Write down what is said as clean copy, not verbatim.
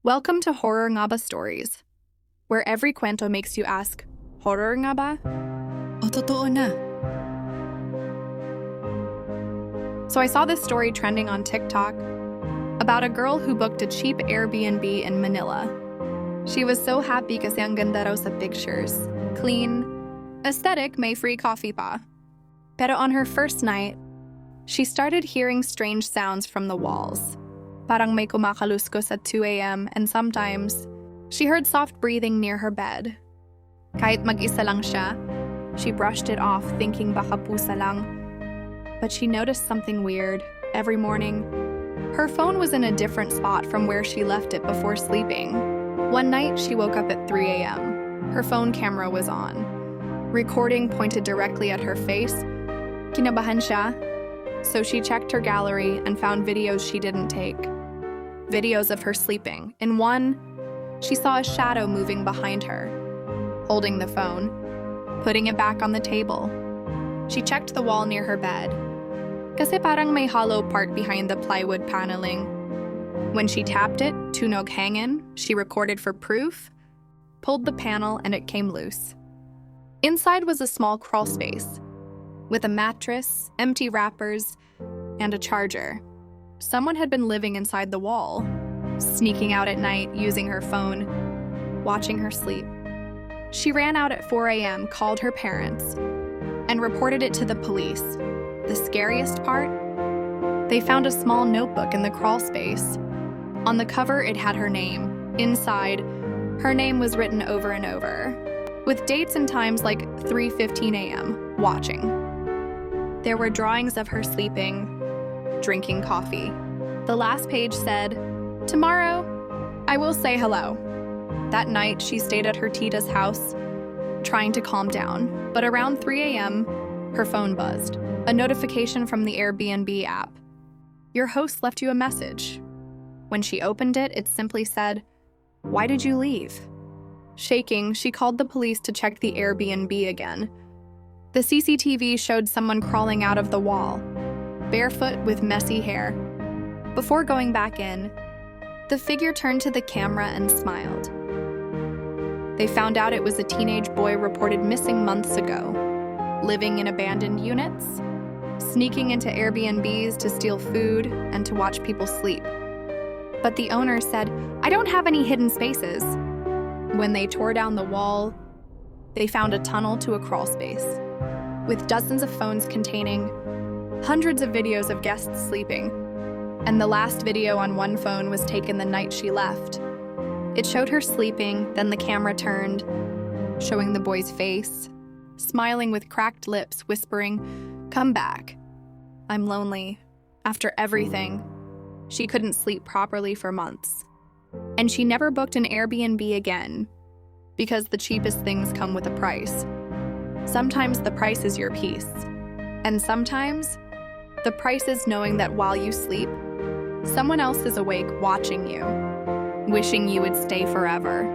Welcome to Horror Nga Ba Stories, where every kwento makes you ask, horror nga ba? O totoo na? So I saw this story trending on TikTok about a girl who booked a cheap Airbnb in Manila. She was so happy kasi ang ganda raw sa pictures. Clean, aesthetic, may free coffee pa. Pero on her first night, she started hearing strange sounds from the walls. Parang may kumakaluskos at 2 a.m. and sometimes, she heard soft breathing near her bed. Kahit mag-isa lang siya, she brushed it off thinking baka pusa lang. But she noticed something weird. Every morning, her phone was in a different spot from where she left it before sleeping. One night, she woke up at 3 a.m. Her phone camera was on. Recording pointed directly at her face. Kinabahan siya, so she checked her gallery and found videos she didn't take. Videos of her sleeping. In one, she saw a shadow moving behind her, holding the phone, putting it back on the table. She checked the wall near her bed. Kasi parang may hollow part behind the plywood paneling. When she tapped it, tunog hangin, she recorded for proof, pulled the panel, and it came loose. Inside was a small crawlspace, with a mattress, empty wrappers, and a charger. Someone had been living inside the wall, sneaking out at night, using her phone, watching her sleep. She ran out at 4 a.m., called her parents, and reported it to the police. The scariest part? They found a small notebook in the crawlspace. On the cover, it had her name. Inside, her name was written over and over, with dates and times like 3:15 a.m., watching. There were drawings of her sleeping, drinking coffee. The last page said, "Tomorrow, I will say hello." That night, she stayed at her tita's house, trying to calm down. But around 3 a.m., her phone buzzed. A notification from the Airbnb app. "Your host left you a message." When she opened it, it simply said, "Why did you leave?" Shaking, she called the police to check the Airbnb again. The CCTV showed someone crawling out of the wall, barefoot with messy hair. Before going back in, the figure turned to the camera and smiled. They found out it was a teenage boy reported missing months ago, living in abandoned units, sneaking into Airbnbs to steal food and to watch people sleep. But the owner said, "I don't have any hidden spaces." When they tore down the wall, they found a tunnel to a crawlspace, with dozens of phones containing hundreds of videos of guests sleeping. And the last video on one phone was taken the night she left. It showed her sleeping, then the camera turned, showing the boy's face, smiling with cracked lips, whispering, "Come back. I'm lonely." After everything, she couldn't sleep properly for months. And she never booked an Airbnb again, because the cheapest things come with a price. Sometimes the price is your peace. And sometimes, the price is knowing that while you sleep, someone else is awake watching you, wishing you would stay forever.